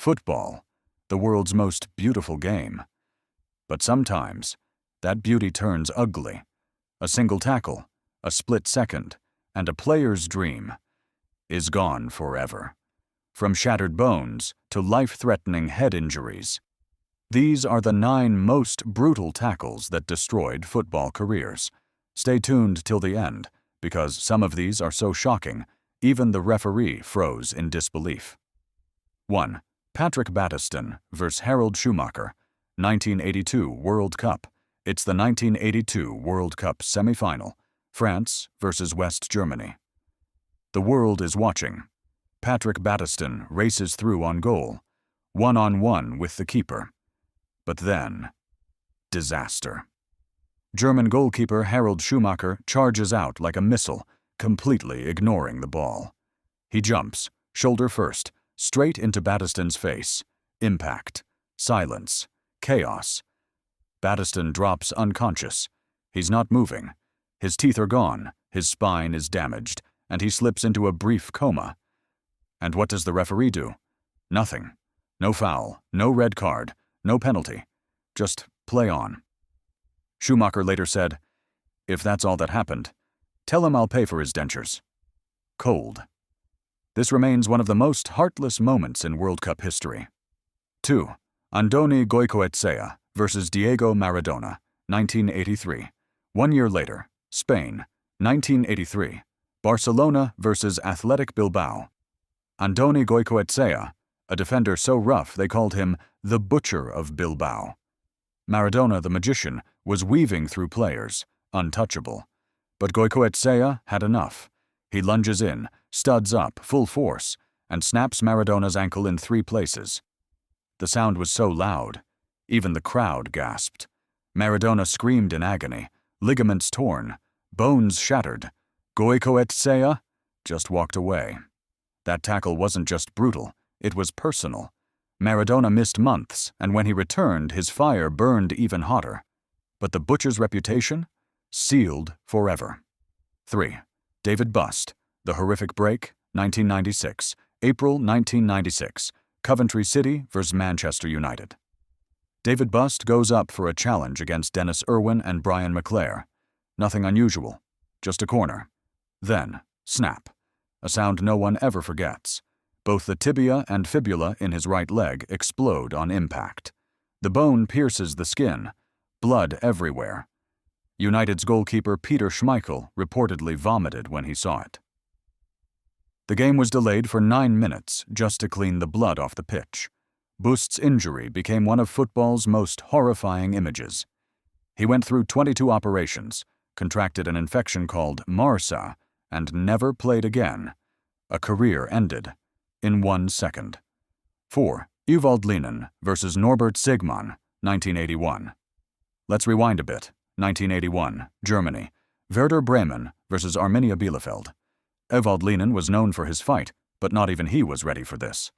Football, the world's most beautiful game. But sometimes, that beauty turns ugly. A single tackle, a split second, and a player's dream is gone forever. From shattered bones to life-threatening head injuries. These are the 9 most brutal tackles that destroyed football careers. Stay tuned till the end, because some of these are so shocking, even the referee froze in disbelief. 1. Patrick Battiston vs. Harald Schumacher, 1982 World Cup. It's the 1982 World Cup semi-final, France versus West Germany. The world is watching. Patrick Battiston races through on goal, one-on-one with the keeper. But then, disaster. German goalkeeper Harald Schumacher charges out like a missile, completely ignoring the ball. He jumps, shoulder first, straight into Battiston's face. Impact, silence, chaos. Battiston drops unconscious. He's not moving. His teeth are gone, his spine is damaged, and he slips into a brief coma. And what does the referee do? Nothing. No foul, no red card, no penalty. Just play on. Schumacher later said, "If that's all that happened, tell him I'll pay for his dentures." Cold. This remains one of the most heartless moments in World Cup history. 2. Andoni Goikoetxea versus Diego Maradona, 1983. 1 year later, Spain, 1983. Barcelona versus Athletic Bilbao. Andoni Goikoetxea, a defender so rough they called him the Butcher of Bilbao. Maradona, the magician, was weaving through players, untouchable. But Goikoetxea had enough. He lunges in, studs up, full force, and snaps Maradona's ankle in 3 places. The sound was so loud, even the crowd gasped. Maradona screamed in agony, ligaments torn, bones shattered. Goikoetxea just walked away. That tackle wasn't just brutal, it was personal. Maradona missed months, and when he returned, his fire burned even hotter. But the Butcher's reputation? Sealed forever. 3. David Bust, The Horrific Break, 1996. April 1996. Coventry City vs. Manchester United. David Bust goes up for a challenge against Dennis Irwin and Brian McClare. Nothing unusual, just a corner. Then, snap. A sound no one ever forgets. Both the tibia and fibula in his right leg explode on impact. The bone pierces the skin, blood everywhere. United's goalkeeper Petr Čech reportedly vomited when he saw it. The game was delayed for 9 minutes just to clean the blood off the pitch. Bust's injury became one of football's most horrifying images. He went through 22 operations, contracted an infection called MRSA, and never played again. A career ended in 1 second. 4. Ewald Linen versus Norbert Sigmann, 1981. Let's rewind a bit. 1981, Germany. Werder Bremen versus Arminia Bielefeld. Ewald Linen was known for his fight, but not even he was ready for this.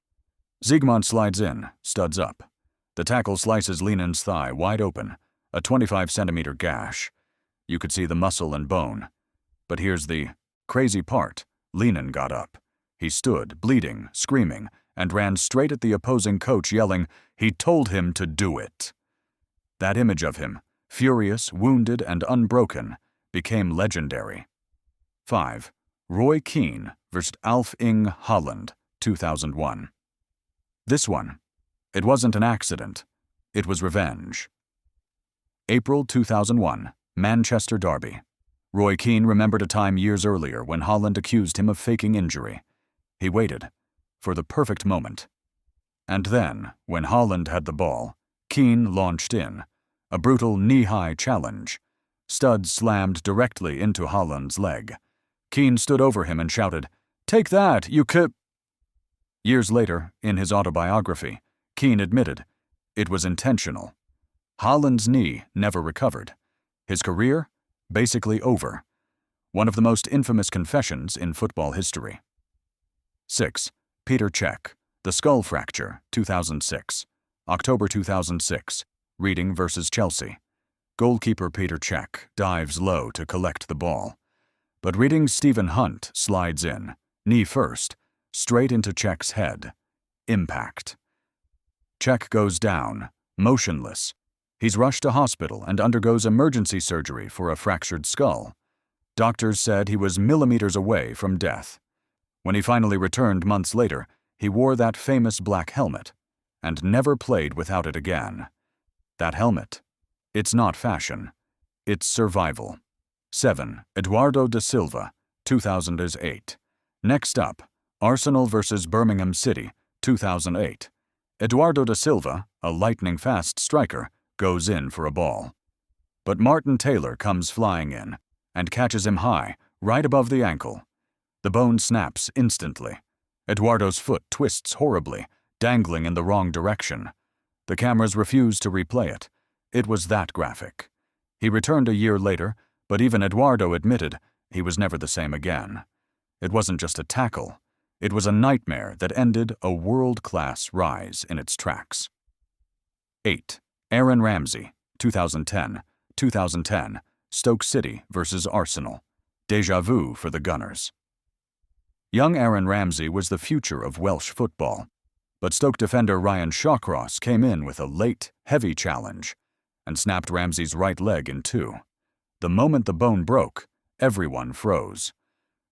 Sigmann slides in, studs up. The tackle slices Linen's thigh wide open, a 25-centimeter gash. You could see the muscle and bone. But here's the crazy part. Linen got up. He stood, bleeding, screaming, and ran straight at the opposing coach, yelling, "He told him to do it." That image of him, furious, wounded, and unbroken, became legendary. 5. Roy Keane vs. Alf-Inge Haaland, 2001. This one, it wasn't an accident. It was revenge. April 2001, Manchester Derby. Roy Keane remembered a time years earlier when Haaland accused him of faking injury. He waited for the perfect moment. And then, when Haaland had the ball, Keane launched in. A brutal knee-high challenge. Studs slammed directly into Haaland's leg. Keane stood over him and shouted, "Take that, you c—" Years later, in his autobiography, Keane admitted, it was intentional. Haaland's knee never recovered. His career? Basically over. One of the most infamous confessions in football history. 6. Petr Čech, The Skull Fracture, 2006. October 2006. Reading versus Chelsea. Goalkeeper Petr Čech dives low to collect the ball. But Reading's Stephen Hunt slides in, knee first, straight into Czech's head. Impact. Čech goes down, motionless. He's rushed to hospital and undergoes emergency surgery for a fractured skull. Doctors said he was millimeters away from death. When he finally returned months later, he wore that famous black helmet and never played without it again. That helmet, it's not fashion, it's survival. 7. Eduardo da Silva, 2008. Next up, Arsenal vs. Birmingham City, 2008. Eduardo da Silva, a lightning-fast striker, goes in for a ball. But Martin Taylor comes flying in and catches him high, right above the ankle. The bone snaps instantly. Eduardo's foot twists horribly, dangling in the wrong direction. The cameras refuse to replay it. It was that graphic. He returned a year later, but even Eduardo admitted he was never the same again. It wasn't just a tackle. It was a nightmare that ended a world-class rise in its tracks. 8. Aaron Ramsey, 2010. 2010, Stoke City vs. Arsenal. Déjà vu for the Gunners. Young Aaron Ramsey was the future of Welsh football, but Stoke defender Ryan Shawcross came in with a late, heavy challenge and snapped Ramsey's right leg in two. The moment the bone broke, everyone froze.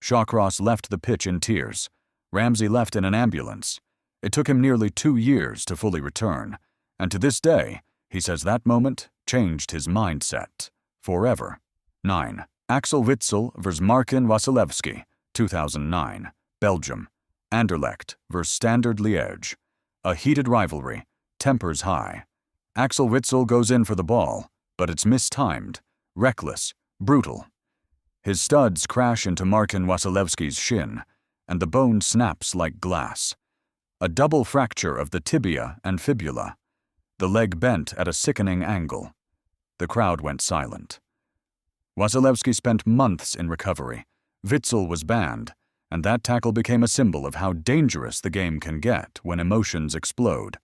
Shawcross left the pitch in tears. Ramsey left in an ambulance. It took him nearly 2 years to fully return, and to this day, he says that moment changed his mindset forever. 9. Axel Witsel vs. Marcin Wasilewski, 2009, Belgium. Anderlecht vs. Standard Liège. A heated rivalry, tempers high. Axel Witsel goes in for the ball, but it's mistimed, reckless, brutal. His studs crash into Marcin Wasilewski's shin, and the bone snaps like glass. A double fracture of the tibia and fibula. The leg bent at a sickening angle. The crowd went silent. Wasilewski spent months in recovery. Witsel was banned, and that tackle became a symbol of how dangerous the game can get when emotions explode.